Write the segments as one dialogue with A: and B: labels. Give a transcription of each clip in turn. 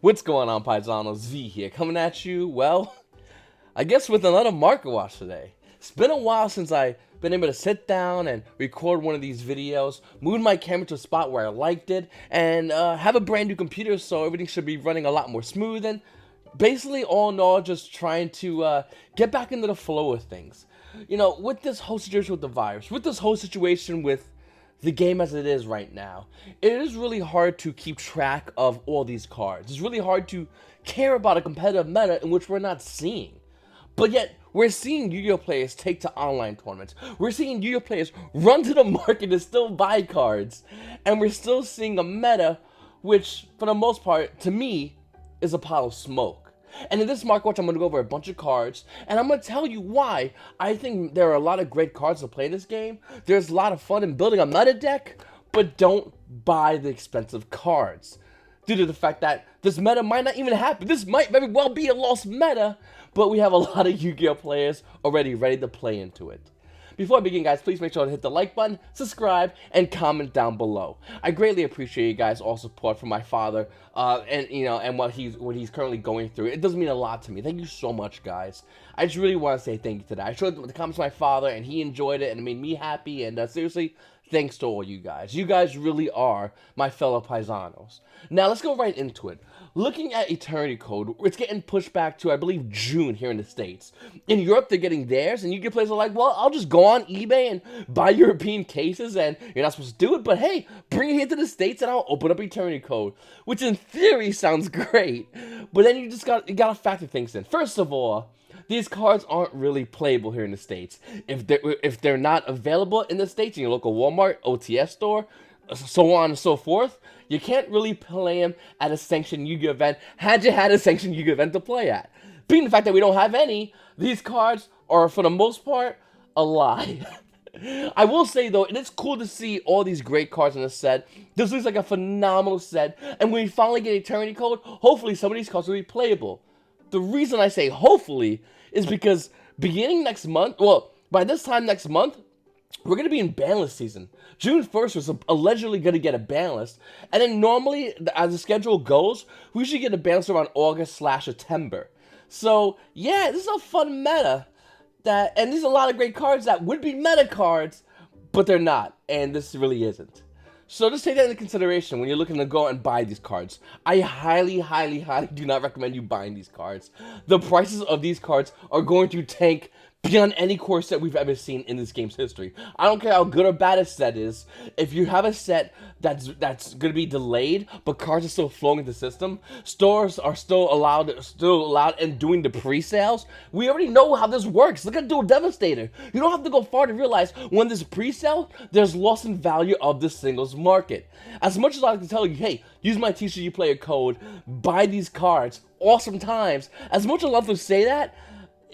A: What's going on, Paisano? Z here, coming at you, well, I guess with another market watch today. It's been a while since I've been able to sit down and record one of these videos, move my camera to a spot where I liked it, and have a brand new computer, so everything should be running a lot more smooth, and basically, all in all, just trying to get back into the flow of things. You know, with this whole situation with the virus, with this whole situation with the game as it is right now, it is really hard to keep track of all these cards. It's really hard to care about a competitive meta in which we're not seeing. But yet, we're seeing Yu-Gi-Oh! Players take to online tournaments. We're seeing Yu-Gi-Oh! Players run to the market to still buy cards. And we're still seeing a meta which, for the most part, to me, is a pile of smoke. And in this market watch, I'm going to go over a bunch of cards, and I'm going to tell you why I think there are a lot of great cards to play in this game. There's a lot of fun in building a meta deck, but don't buy the expensive cards. Due to the fact that this meta might not even happen. This might very well be a lost meta, but we have a lot of Yu-Gi-Oh! Players already ready to play into it. Before I begin, guys, please make sure to hit the like button, subscribe, and comment down below. I greatly appreciate you guys' all support for my father, and what he's currently going through. It does mean a lot to me. Thank you so much, guys. I just really want to say thank you to that. I showed the comments to my father, and he enjoyed it, and it made me happy. And seriously, thanks to all you guys. You guys really are my fellow paisanos. Now let's go right into it. Looking at Eternity Code, it's getting pushed back to, I believe, June here in the States. In Europe, they're getting theirs, and Yu-Gi-Oh! Players are like, well, I'll just go on eBay and buy European cases, and you're not supposed to do it, but hey, bring it here to the States, and I'll open up Eternity Code, which in theory sounds great, but then you gotta factor things in. First of all, these cards aren't really playable here in the States. If they're not available in the States in your local Walmart, OTS store, so on and so forth, you can't really play them at a sanctioned Yu-Gi-Oh! Event had you had a sanctioned Yu-Gi-Oh! Event to play at. Being the fact that we don't have any, these cards are, for the most part, a lie. I will say, though, it is cool to see all these great cards in the set. This looks like a phenomenal set, and when we finally get Eternity Code, hopefully some of these cards will be playable. The reason I say hopefully is because beginning next month, well, by this time next month, we're going to be in banlist season. June 1st was allegedly going to get a banlist, and then normally, as the schedule goes, we usually get a banlist around August/September. So, yeah, this is a fun meta, and there's a lot of great cards that would be meta cards, but they're not, and this really isn't. So just take that into consideration when you're looking to go and buy these cards. I highly, highly, highly do not recommend you buying these cards. The prices of these cards are going to tank beyond any core set we've ever seen in this game's history. I don't care how good or bad a set is. If you have a set that's going to be delayed, but cards are still flowing into the system, stores are still allowed and doing the pre-sales. We already know how this works. Look at Dual Devastator. You don't have to go far to realize when there's a pre-sale, there's loss in value of the singles market. As much as I can tell you, hey, use my TCG player code, buy these cards, awesome times. As much as I love to say that,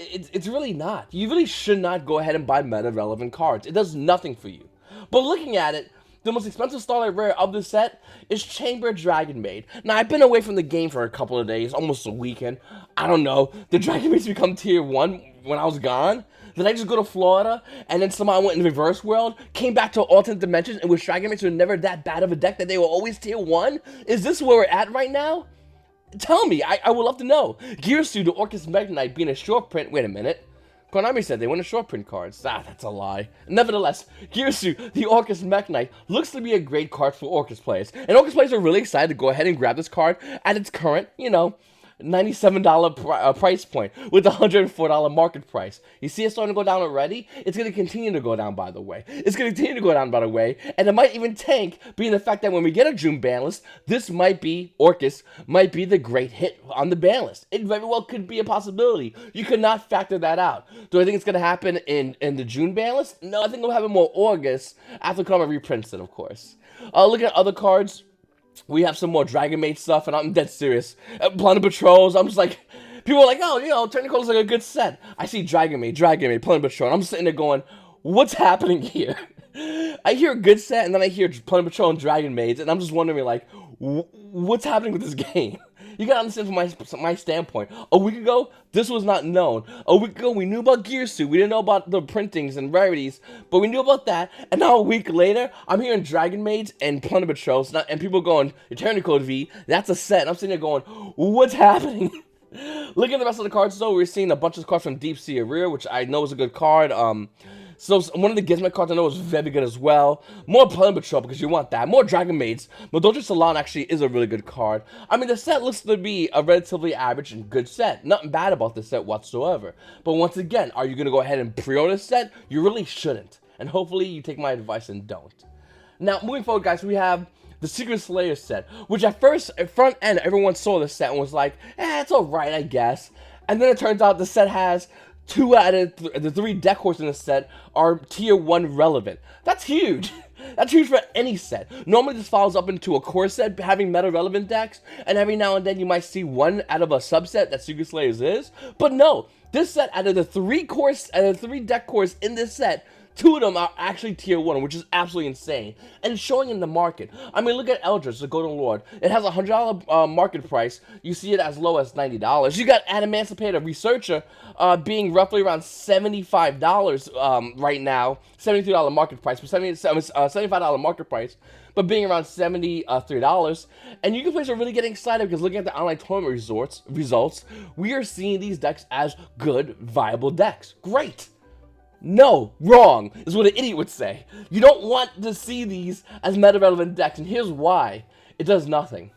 A: it's really not. You really should not go ahead and buy meta-relevant cards. It does nothing for you. But looking at it, the most expensive Starlight Rare of the set is Chamber Dragon Maid. Now, I've been away from the game for a couple of days, almost a weekend. I don't know. Did Dragon Maids become tier 1 when I was gone? Did I just go to Florida, and then somehow I went in the reverse world, came back to alternate dimensions, and with Dragon Maids were never that bad of a deck that they were always tier 1? Is this where we're at right now? Tell me, I would love to know. Girsu, the Orcus Magnite, being a short print. Wait a minute. Konami said they want a short print cards. That's a lie. Nevertheless, Girsu, the Orcus Magnite, looks to be a great card for Orcus players. And Orcus players are really excited to go ahead and grab this card at its current, $97 price point with a $104 market price. You see it starting to go down already? It's going to continue to go down, by the way. It's going to continue to go down, by the way. And it might even tank, being the fact that when we get a June ban list, Orcus might be the great hit on the ban list. It very well could be a possibility. You could not factor that out. Do I think it's going to happen in the June ban list? No, I think it'll happen more August after Konami reprints it, of course. Looking at other cards, we have some more Dragon Maid stuff, and I'm dead serious. Planet Patrols, I'm just like, people are like, oh, Eternity Code is like a good set. I see Dragon Maid, Planet Patrol, and I'm sitting there going, what's happening here? I hear a good set, and then I hear Planet Patrol and Dragon Maids, and I'm just wondering, like, what's happening with this game? You gotta understand from my standpoint. A week ago, this was not known. A week ago, we knew about Gear Suit. We didn't know about the printings and rarities, but we knew about that. And now a week later, I'm hearing Dragon Maids and Plunder Patrols, and people going, Eternity Code V, that's a set. And I'm sitting there going, what's happening? Looking at the rest of the cards, though, we're seeing a bunch of cards from Deep Sea Arrear, which I know is a good card. So one of the Gizmo cards I know is very good as well. More Plunder Patrol, because you want that. More Dragon Maids. Madolche Salon actually is a really good card. I mean, the set looks to be a relatively average and good set. Nothing bad about this set whatsoever. But once again, are you going to go ahead and pre-order this set? You really shouldn't. And hopefully you take my advice and don't. Now, moving forward, guys, we have the Secret Slayer set, which at first, at front end, everyone saw this set and was like, it's alright, I guess. And then it turns out the set has 2 out of the 3 deck horses in the set are tier 1 relevant. That's huge. That's huge for any set. Normally this follows up into a core set having meta relevant decks, and every now and then you might see one out of a subset that Secret Slayers is. But no, this set out of the 3 deck cores in this set, 2 of them are actually tier 1, which is absolutely insane. And it's showing in the market. I mean, look at Eldridge, the Golden Lord. It has a $100 market price. You see it as low as $90. You got Emancipator Researcher being roughly around $75 right now. $73 market price, but $75 market price, but being around $73. And you can play are really getting excited because looking at the online tournament results, we are seeing these decks as good, viable decks. Great. No, wrong, is what an idiot would say. You don't want to see these as meta-relevant decks, and here's why. It does nothing.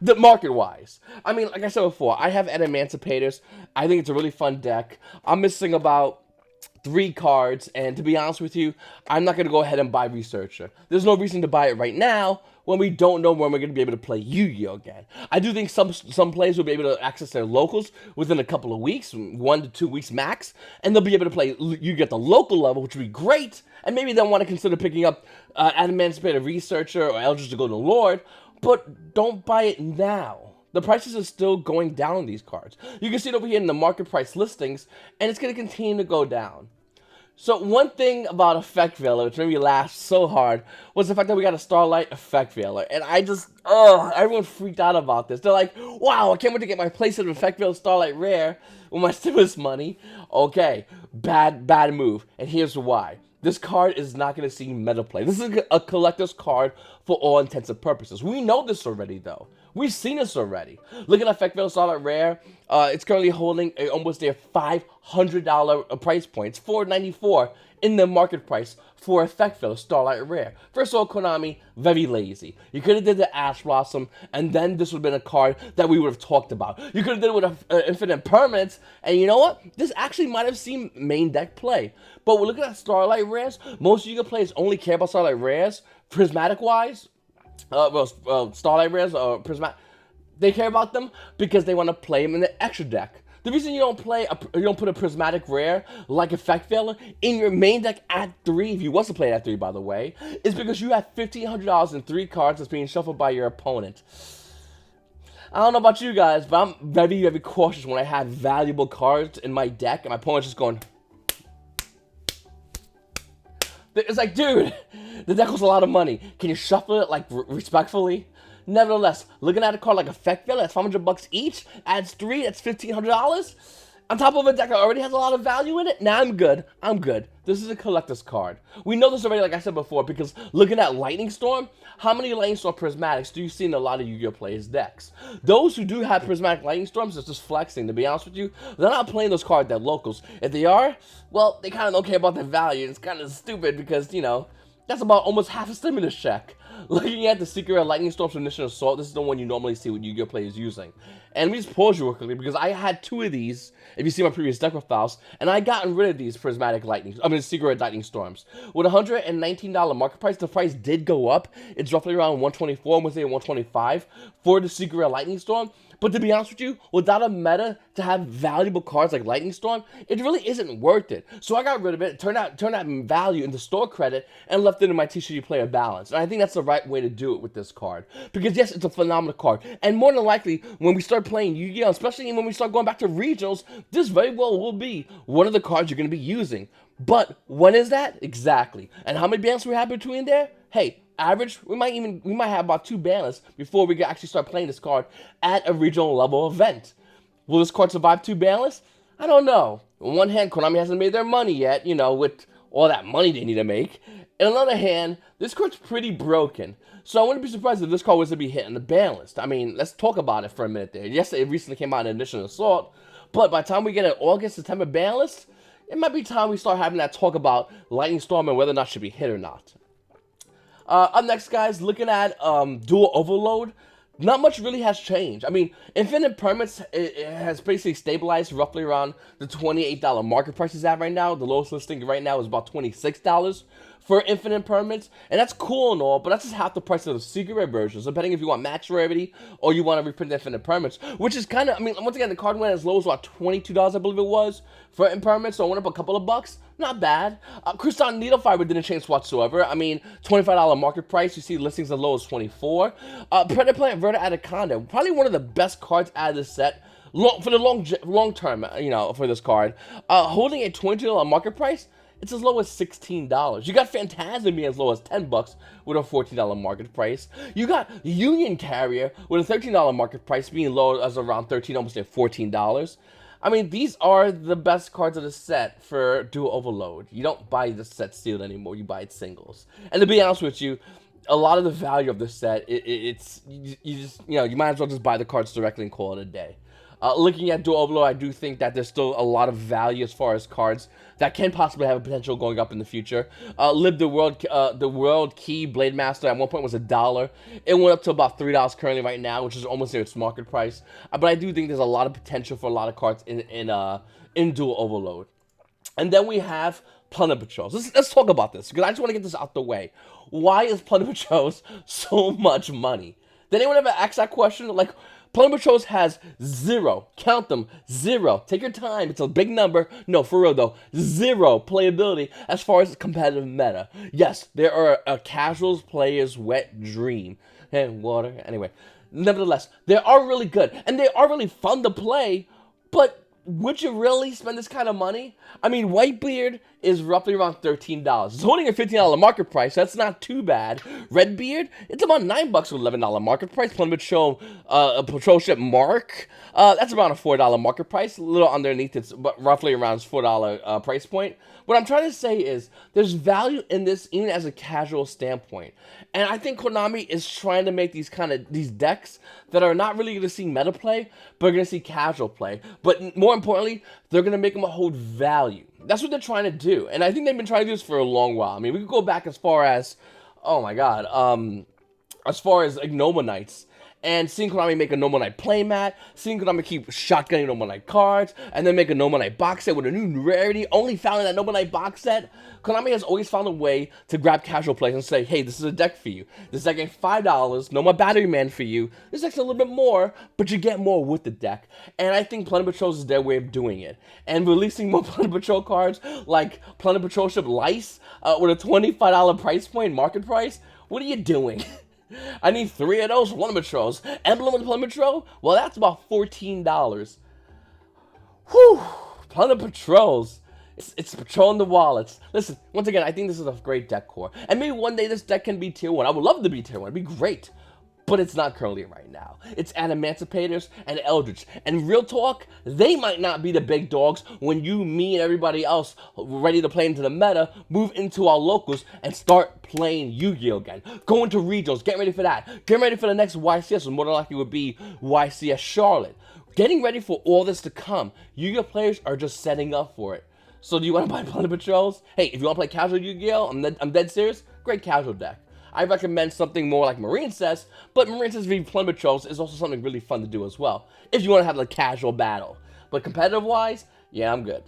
A: Market-wise. I mean, like I said before, I have Emancipators. I think it's a really fun deck. I'm missing about 3 cards, and to be honest with you, I'm not going to go ahead and buy Researcher. There's no reason to buy it right now when we don't know when we're going to be able to play Yu-Gi-Oh! Again. I do think some players will be able to access their locals within a couple of weeks, 1 to 2 weeks max, and they'll be able to play Yu-Gi-Oh! At the local level, which would be great, and maybe they'll want to consider picking up Emancipator Researcher or Eldridge the Golden Lord, but don't buy it now. The prices are still going down on these cards. You can see it over here in the market price listings, and it's going to continue to go down. So one thing about Effect Veiler, which made me laugh so hard, was the fact that we got a Starlight Effect Veiler. And I just, everyone freaked out about this. They're like, wow, I can't wait to get my playset of Effect Veiler Starlight Rare with my stimulus money. Okay, bad move. And here's why. This card is not going to see meta play. This is a collector's card for all intents and purposes. We know this already, though. We've seen this already. Look at Effect Veiler Starlight Rare. It's currently holding almost their $500 price point. It's $494 in the market price for Effect Veiler Starlight Rare. First of all, Konami, very lazy. You could have did the Ash Blossom, and then this would have been a card that we would have talked about. You could have did it with Infinite Permanence, and you know what? This actually might have seen main deck play. But we're looking at Starlight Rares. Most Yu-Gi-Oh! Players only care about Starlight Rares, prismatic-wise. Starlight Rares or Prismatic, they care about them because they want to play them in the extra deck. The reason you don't put a Prismatic Rare like Effect Veiler in your main deck at 3, if you was to play it at 3, by the way, is because you have $1,500 in 3 cards that's being shuffled by your opponent. I don't know about you guys, but I'm very, very cautious when I have valuable cards in my deck and my opponent's just going. It's like, dude, the deck costs a lot of money. Can you shuffle it, like, respectfully? Nevertheless, looking at a card like Effect Veiler, that's $500 each, adds 3, that's $1,500. On top of a deck that already has a lot of value in it, I'm good. This is a collector's card. We know this already, like I said before, because looking at Lightning Storm, how many Lightning Storm Prismatics do you see in a lot of Yu-Gi-Oh! Players' decks? Those who do have Prismatic Lightning Storms, it's just flexing, to be honest with you. They're not playing those cards at locals. If they are, well, they kind of don't care about the value. It's kind of stupid because, you know, that's about almost half a stimulus check. Looking at the Secret Lightning Storm Initial Assault, this is the one you normally see what Yu-Gi-Oh! Players using. And let me just pause you real quickly because I had 2 of these, if you see my previous deck profiles, and I gotten rid of these Prismatic Secret Lightning Storms. With $119 market price, the price did go up. It's roughly around $124, I'm going to say $125 for the Secret Lightning Storm. But to be honest with you, without a meta to have valuable cards like Lightning Storm, it really isn't worth it. So I got rid of it, turned that value into store credit, and left it in my TCG player balance. And I think that's the right way to do it with this card. Because yes, it's a phenomenal card. And more than likely, when we start playing Yu-Gi-Oh!, especially when we start going back to regionals, this very well will be one of the cards you're going to be using. But when is that? Exactly. And how many bands we have between there? Hey, average, we might have about 2 banlists before we can actually start playing this card at a regional level event. Will this card survive 2 banlists? I don't know. On one hand, Konami hasn't made their money yet, with all that money they need to make. On the other hand, this card's pretty broken. So I wouldn't be surprised if this card was to be hit in the ban list. I mean, let's talk about it for a minute there. Yes, it recently came out in Initial Assault, but by the time we get an August, September ban list, it might be time we start having that talk about Lightning Storm and whether or not it should be hit or not. Up next, guys, looking at Dual Overload. Not much really has changed. I mean, Infinite Permits, it has basically stabilized roughly around the $28 market price it's at right now. The lowest listing right now is about $26 for Infinite Permits. And that's cool and all, but that's just half the price of the Secret Rare version. So depending if you want Max Rarity or you want to reprint Infinite Permits, which is kind of, I mean, once again, the card went as low as about $22, I believe it was, for Impermits. So it went up a couple of bucks. Not bad. Crystal Needle Fiber didn't change whatsoever. I mean, $25 market price. You see listings as low as $24. Predator Plant Verta Anaconda, probably one of the best cards out of this set. For the long term, for this card. Holding a $20 market price, it's as low as $16. You got Phantasm being as low as $10 with a $14 market price. You got Union Carrier with a $13 market price being low as around $13, almost at $14. I mean, these are the best cards of the set for Dual Overload. You don't buy the set sealed anymore, you buy it singles. And to be honest with you, a lot of the value of the set, you might as well just buy the cards directly and call it a day. Looking at Dual Overload, I do think that there's still a lot of value as far as cards that can possibly have a potential going up in the future. Live the World Key Blade Master at one point was $1. It went up to about $3 currently right now, which is almost near its market price. But I do think there's a lot of potential for a lot of cards in Dual Overload. And then we have Plunder Patrols. Let's talk about this, because I just want to get this out the way. Why is Plunder Patrols so much money? Did anyone ever ask that question? Like, Plunder Patrols has 0, count them, 0. Take your time, it's a big number. No, for real though, 0 playability as far as competitive meta. Yes, there are a casual player's wet dream. And water, anyway. Nevertheless, they are really good, and they are really fun to play, but would you really spend this kind of money? I mean, Whitebeard is roughly around $13. It's holding a $15 market price. That's not too bad. Redbeard, it's about $9 with $11 market price. Plunder Patrol, Patrol Ship Mark, that's around a $4 market price. A little underneath it's but roughly around its $4 price point. What I'm trying to say is there's value in this even as a casual standpoint. And I think Konami is trying to make these decks that are not really going to see meta play, but are going to see casual play. But more importantly, they're going to make them hold value. That's what they're trying to do. And I think they've been trying to do this for a long while. I mean, we could go back as far as, oh my god, as far as like Noble Knights. And seeing Konami make a Noble Knight playmat, seeing Konami keep shotgunning Noble Knight cards, and then make a Noble Knight box set with a new rarity, only found in that Noble Knight box set. Konami has always found a way to grab casual players and say, hey, this is a deck for you. This deck ain't $5, no more Battery Man for you. This deck's a little bit more, but you get more with the deck. And I think Plunder Patrols is their way of doing it. And releasing more Plunder Patrol cards, like Plunder Patrol Ship Lice, with a $25 price point, market price, what are you doing? I need 3 of those Plunder Patrols. Emblem of the Plunder Patrol? Well, that's about $14. Whew! Plunder Patrols. It's patrolling the wallets. Listen, once again, I think this is a great deck core. And maybe one day this deck can be tier 1. I would love to be tier 1. It'd be great. But it's not currently right now. It's Emancipators and Eldridge. And real talk, they might not be the big dogs when you, me, and everybody else ready to play into the meta move into our locals and start playing Yu-Gi-Oh! Again. Going to regionals, get ready for that. Get ready for the next YCS, which more than likely would be YCS Charlotte. Getting ready for all this to come. Yu-Gi-Oh! Players are just setting up for it. So do you want to buy Plunder Patrols? Hey, if you want to play casual Yu-Gi-Oh! I'm dead serious. Great casual deck. I recommend something more like Marine Cess, but Marine Cess v Plunder Patrols is also something really fun to do as well, if you want to have a casual battle. But competitive-wise, yeah, I'm good.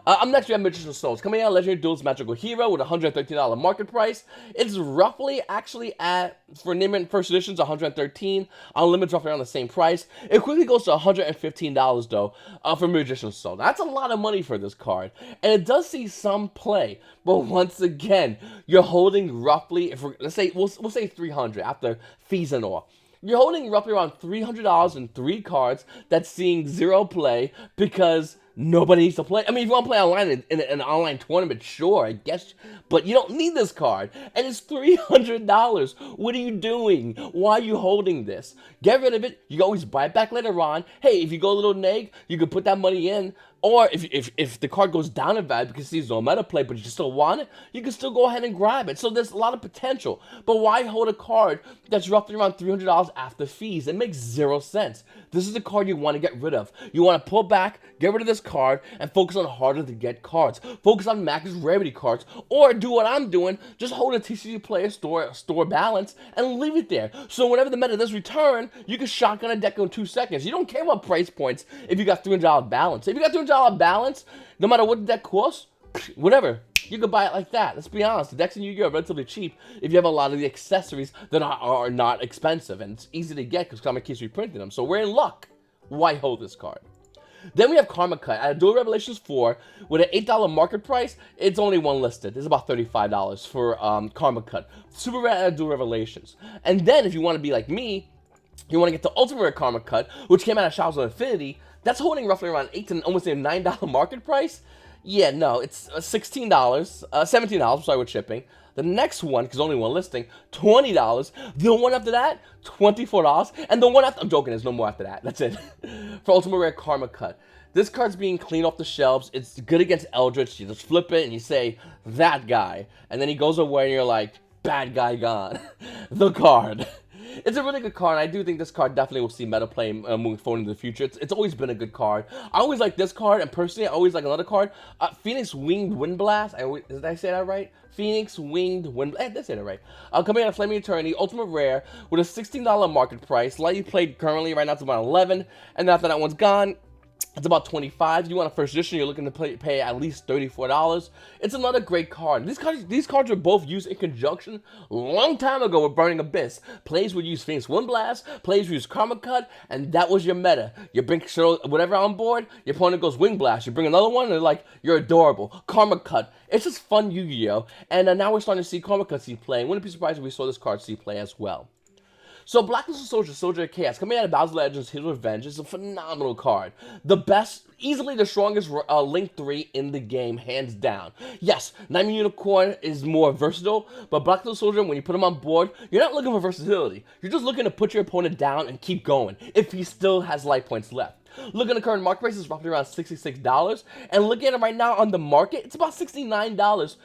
A: Up next, we have Magician Souls. Coming out, Legendary Duels Magical Hero with a $113 market price. It's roughly, actually, for Neiman First Editions, $113. Unlimited, roughly around the same price. It quickly goes to $115, though, for Magician Souls. That's a lot of money for this card. And it does see some play. But once again, you're holding roughly, let's say, we'll say $300 after fees and all. You're holding roughly around $300 in 3 cards that's seeing 0 play because Nobody needs to play. I mean, if you want to play online in an online tournament, sure, I guess. But you don't need this card. And it's $300. What are you doing? Why are you holding this? Get rid of it. You can always buy it back later on. Hey, if you go a little neg, you can put that money in. Or if the card goes down in value because there's no meta play, but you still want it, you can still go ahead and grab it. So there's a lot of potential. But why hold a card that's roughly around $300 after fees? It makes zero sense. This is the card you want to get rid of. You want to pull back, get rid of this card, and focus on harder to get cards. Focus on max rarity cards. Or do what I'm doing, just hold a TCG player store balance and leave it there. So whenever the meta does return, you can shotgun a deck in 2 seconds. You don't care about price points if you got $300 balance. If you got $300 balance, no matter what the deck costs, whatever, you can buy it like that. Let's be honest, the decks in Yu-Gi-Oh! Are relatively cheap if you have a lot of the accessories that are not expensive, and it's easy to get because Konami keeps reprinting them. So we're in luck. Why hold this card? Then we have Karma Cut at Dual Revelations 4 with an $8 market price. It's only one listed. It's about $35 for Karma Cut. Super rare at Dual Revelations. And then if you want to be like me, you want to get the Ultimate Rare Karma Cut, which came out of Shadows of Infinity. That's holding roughly around $8 to almost a $9 market price. Yeah, no, it's $16, $17, sorry, with shipping. The next one, because only one listing, $20. The one after that, $24. And the one after, I'm joking, there's no more after that. That's it. For Ultimate Rare Karma Cut. This card's being cleaned off the shelves. It's good against Eldridge. You just flip it and you say, that guy. And then he goes away and you're like, bad guy gone. The card. It's a really good card, and I do think this card definitely will see meta play moving forward into the future. It's always been a good card. I always like this card, and personally, I always like another card, Phoenix Winged Wind Blast. Did I say that right? Phoenix Winged Wind Blast. I did say that right. Coming out of Flaming Eternity, Ultimate Rare, with a $16 market price. Lightly played currently, right now it's about $11, and after that one's gone, it's about $25. If you want a first edition, you're looking to pay at least $34. It's another great card. These cards were both used in conjunction a long time ago with Burning Abyss. Plays would use Phoenix Wind Blast, plays would use Karma Cut, and that was your meta. You bring whatever on board, your opponent goes Wing Blast. You bring another one, and they're like, you're adorable. Karma Cut. It's just fun Yu-Gi-Oh! And now we're starting to see Karma Cut see play. And wouldn't be surprised if we saw this card see play as well. So Blacklist Soldier, Soldier of Chaos, coming out of Battle's Legends, Hero Revenge, is a phenomenal card. The best, easily the strongest Link 3 in the game, hands down. Yes, Nightmare Unicorn is more versatile, but Blacklist Soldier, when you put him on board, you're not looking for versatility. You're just looking to put your opponent down and keep going, if he still has life points left. Looking at the current market price, it's roughly around $66. And looking at it right now on the market, it's about $69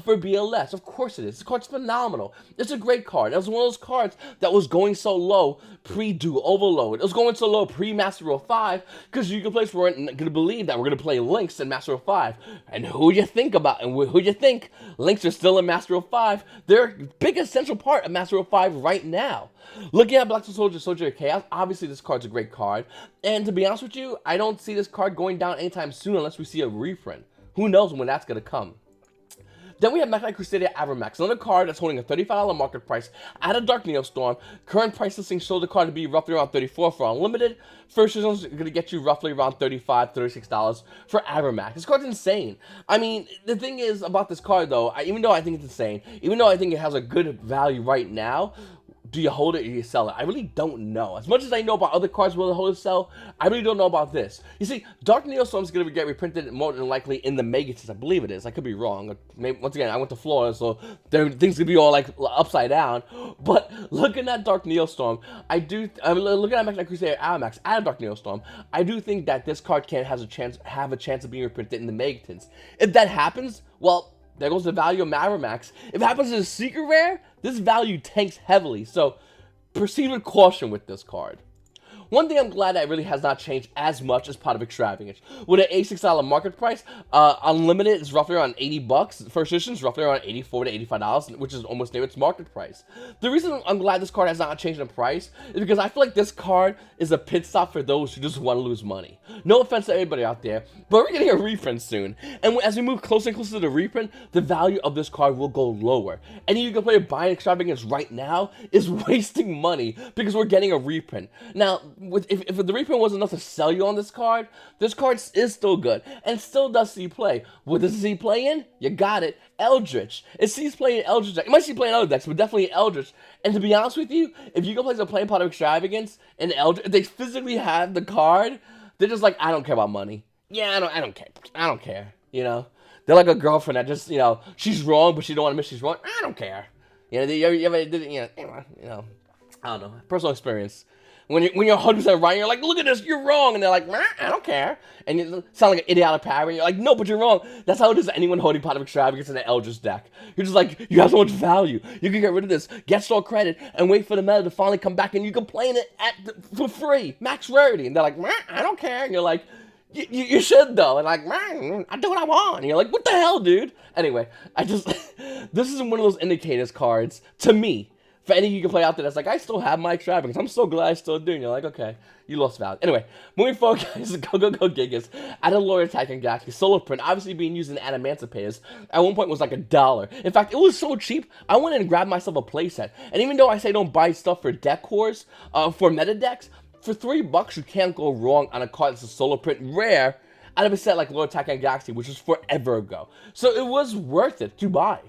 A: for BLS. Of course it is. This card's phenomenal. It's a great card. It was one of those cards that was going so low pre-Dual Overload. It was going so low pre-Master Rule 5 because Yu-Gi-Oh! Players weren't going to believe that we're going to play Links in Master Rule 5. And who you think Links are still in Master Rule 5. They're a big essential part of Master Rule 5 right now. Looking at Black Soldier, Soldier of Chaos, obviously this card's a great card. And to be honest with you, I don't see this card going down anytime soon unless we see a reprint. Who knows when that's going to come. Then we have Mech Knight Crusader Avramax, another card that's holding a $35 market price at a Dark Neostorm. Current price listing shows the card to be roughly around $34 for Unlimited. First edition is going to get you roughly around $35, $36 for Avramax. This card's insane. I mean, the thing is about this card though, even though I think it's insane, even though I think it has a good value right now, do you hold it or do you sell it? I really don't know. As much as I know about other cards will hold or sell, I really don't know about this. You see, Dark Neostorm is going to get reprinted more than likely in the Megatons. I believe it is. I could be wrong. Maybe, once again, I went to Florida, so things could be all like upside down. But looking at Dark Neostorm, looking at Mech Knight Crusader Avramax at Dark Neostorm, I do think that this card can have a chance of being reprinted in the Megatons. If that happens, well, there goes the value of Avramax. If it happens as a secret rare, this value tanks heavily, so proceed with caution with this card. One thing I'm glad that really has not changed as much as Pot of Extravagance. With an $86 market price, Unlimited is roughly around $80. First edition is roughly around $84 to $85, which is almost near its market price. The reason I'm glad this card has not changed in price is because I feel like this card is a pit stop for those who just want to lose money. No offense to everybody out there, but we're getting a reprint soon. And as we move closer and closer to the reprint, the value of this card will go lower. Any you can play buying Extravagance right now is wasting money because we're getting a reprint. Now, if the reprint wasn't enough to sell you on this card is still good and still does see play. What does it see play in? You got it. Eldridge. It sees play in Eldridge deck. It might see play in other decks, but definitely Eldridge. And to be honest with you, if you go play a playing Pot of Extravagance and Eldridge, if they physically have the card, they're just like, I don't care about money. yeah, I don't care. I don't care. You know, they're like a girlfriend that just, she's wrong, but she don't want to admit she's wrong. I don't care. You ever did it, I don't know. Personal experience. When you're 100% right, you're like, look at this, you're wrong, and they're like, I don't care, and you sound like an idiotic parent. You're like, no, but you're wrong. That's how it is to anyone holding Pot of Extravagance in the Eldridge deck. You're just like, you have so much value. You can get rid of this, get store credit, and wait for the meta to finally come back, and you can play it for free, max rarity. And they're like, I don't care, and you're like, you should though, and like, I do what I want. And you're like, what the hell, dude? Anyway, this is one of those indicators cards to me. For any you can play out there that's like, I still have my extravagance. I'm so glad I still do. And you're like, okay, you lost value. Anyway, moving forward, guys, go Gigas. Added Lord Attacking Galaxy Solar Print, obviously being used in Adamantipays. At one point, it was like $1. In fact, it was so cheap, I went in and grabbed myself a playset. And even though I say don't buy stuff for deck cores, for meta decks, for $3, you can't go wrong on a card that's a Solar Print rare out of a set like Lord Attacking Galaxy, which was forever ago. So it was worth it to buy.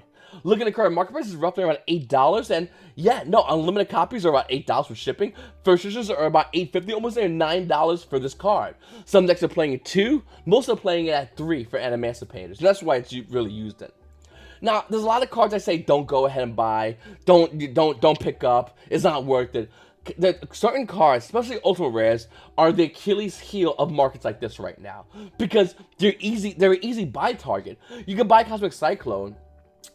A: Looking at the current market price is roughly around $8, and yeah, no, unlimited copies are about $8 for shipping. First issues are about $8.50, almost near $9 for this card. Some decks are playing it 2, most are playing it at 3 for Adamantipays. That's why it's really used in. Now, there's a lot of cards I say don't go ahead and buy, don't pick up, it's not worth it. Certain cards, especially ultra rares, are the Achilles heel of markets like this right now because they're an easy buy target. You can buy Cosmic Cyclone.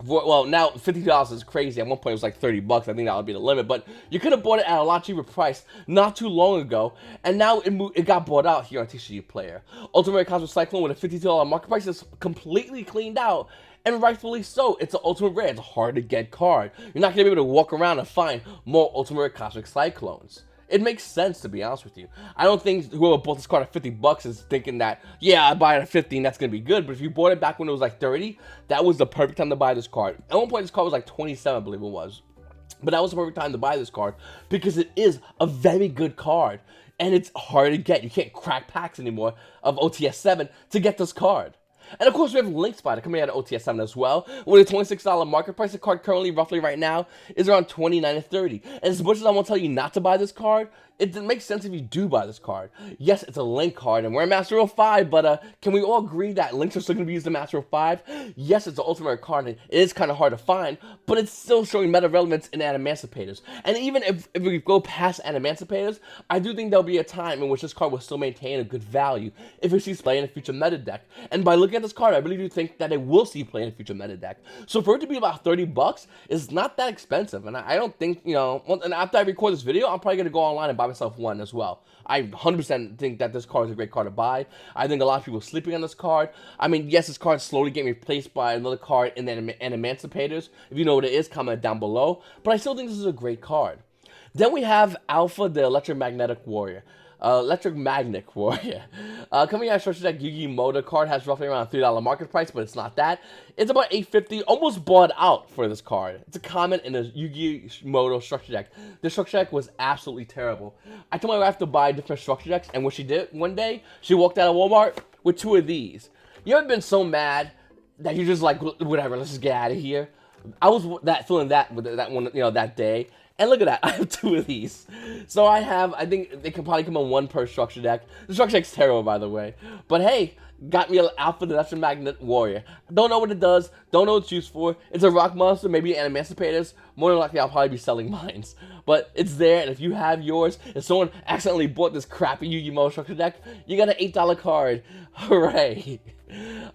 A: Well, now $50 is crazy. At one point, it was like $30. I think that would be the limit. But you could have bought it at a lot cheaper price not too long ago, and now it got bought out here on TCG Player. Ultimate Cosmic Cyclone with a $52 market price is completely cleaned out, and rightfully so. It's an ultimate rare. It's a hard to get card. You're not gonna be able to walk around and find more Ultimate Cosmic Cyclones. It makes sense, to be honest with you. I don't think whoever bought this card at $50 is thinking that, yeah, I buy it at 50 and that's going to be good. But if you bought it back when it was like 30, that was the perfect time to buy this card. At one point, this card was like 27, I believe it was. But that was the perfect time to buy this card because it is a very good card. And it's hard to get. You can't crack packs anymore of OTS 7 to get this card. And of course, we have Link Spider coming out of OTS 7 as well. With a $26 market price, the card currently, roughly right now, is around $29 to $30. And as much as I won't tell you not to buy this card, it makes sense if you do buy this card. Yes, it's a Link card, and we're in Master Rule 5, but can we all agree that Links are still going to be used in Master Rule 5? Yes, it's an Ultimate card, and it is kind of hard to find, but it's still showing meta relevance in Adamantipays. And even if we go past Adamantipays, I do think there'll be a time in which this card will still maintain a good value if it sees play in a future meta deck. And by looking at this card, I really do think that it will see play in a future meta deck. So for it to be about $30, it's not that expensive, and I don't think, and after I record this video, I'm probably going to go online and buy myself one as well. I 100% think that this card is a great card to buy. I think a lot of people are sleeping on this card. I mean, yes, this card is slowly getting replaced by another card in the Emancipators. If you know what it is, comment down below. But I still think this is a great card. Then we have Alpha, the Electromagnetic Warrior. Electromagnetic Warrior. Coming out of Structure Deck, Yu-Gi-Oh! Card has roughly around a $3 market price, but it's not that. It's about $8.50, almost bought out for this card. It's a common in a Yu-Gi-Oh! Structure Deck. This Structure Deck was absolutely terrible. I told my wife to buy different Structure Decks, and what she did one day, she walked out of Walmart with 2 of these. You ever been so mad that you're just like, whatever, let's just get out of here? I was feeling that one, that day. And look at that, I have 2 of these. So I think they can probably come on 1 per structure deck. The structure deck's terrible, by the way. But hey, got me an Alpha, the Electromagnetic Warrior. Don't know what it does, don't know what it's used for. It's a rock monster, maybe an Emancipators. More than likely, I'll probably be selling mine. But it's there, and if you have yours, if someone accidentally bought this crappy Yu-Gi-Oh! Structure deck, you got an $8 card. Hooray.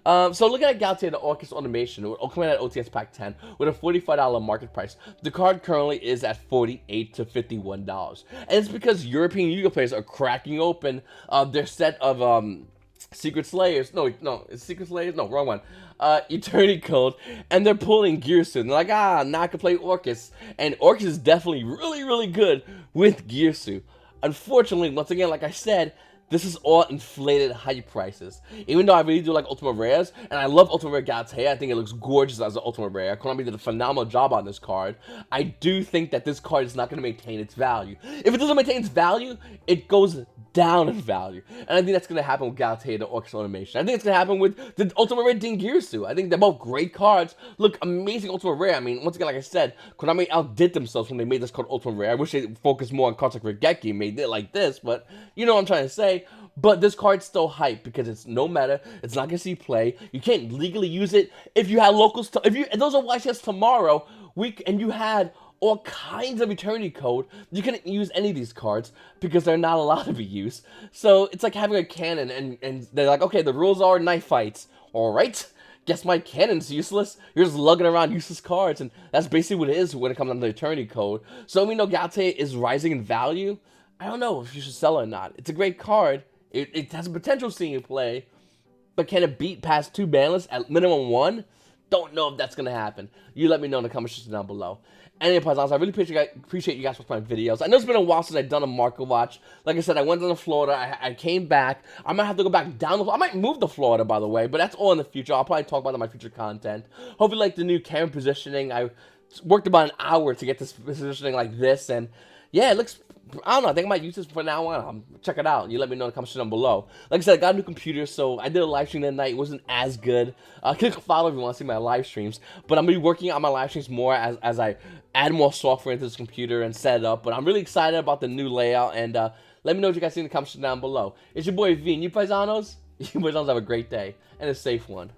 A: So looking at Galaxy, the Orcus Automation, coming at OTS Pack 10 with a $45 market price. The card currently is at $48 to $51. And it's because European Yu-Gi-Oh! Players are cracking open their set of Secret Slayers. No, it's Secret Slayers? No, wrong one. Eternity Code, and they're pulling Gearsu. They're like, now I can play Orcus. And Orcus is definitely really, really good with Gearsu. Unfortunately, once again, like I said, this is all inflated hype prices. Even though I really do like Ultimate Rares, and I love Ultimate Rare Galatea, I think it looks gorgeous as an Ultimate Rare. Konami did a phenomenal job on this card. I do think that this card is not going to maintain its value. If it doesn't maintain its value, it goes down in value. And I think that's going to happen with Galatea, the Orcus Automation. I think it's going to happen with the Ultimate Rare Dingirsu. I think they're both great cards. Look, amazing Ultimate Rare. I mean, once again, like I said, Konami outdid themselves when they made this card Ultimate Rare. I wish they focused more on cards like Regeki, made it like this, but you know what I'm trying to say. But this card's still hype because it's no meta. It's not gonna see play. You can't legally use it. If you had locals, if those are YCS tomorrow, and you had all kinds of Eternity Code, you couldn't use any of these cards because they're not allowed to be used. So it's like having a cannon, and they're like, okay, the rules are knife fights. All right. Guess my cannon's useless. You're just lugging around useless cards, and that's basically what it is when it comes down to Eternity Code. So we know Gate is rising in value. I don't know if you should sell it or not. It's a great card. It has a potential seeing play, but can it beat past 2 banless at minimum 1? Don't know if that's going to happen. You let me know in the comment section down below. Anyway, Paisanos, I really appreciate you guys watching my videos. I know it's been a while since I've done a market watch. Like I said, I went down to Florida. I came back. I might have to go back down. I might move to Florida, by the way, but that's all in the future. I'll probably talk about that in my future content. Hope you like the new camera positioning. I worked about an hour to get this positioning like this, and yeah, it looks... I don't know, I think I might use this from now on. Check it out. You let me know in the comments down below. Like I said, I got a new computer, so I did a live stream that night. It wasn't as good. Click follow if you want to see my live streams. But I'm going to be working on my live streams more as I add more software into this computer and set it up. But I'm really excited about the new layout. And let me know what you guys think in the comments down below. It's your boy V, and you Paisanos. You Paisanos have a great day and a safe one.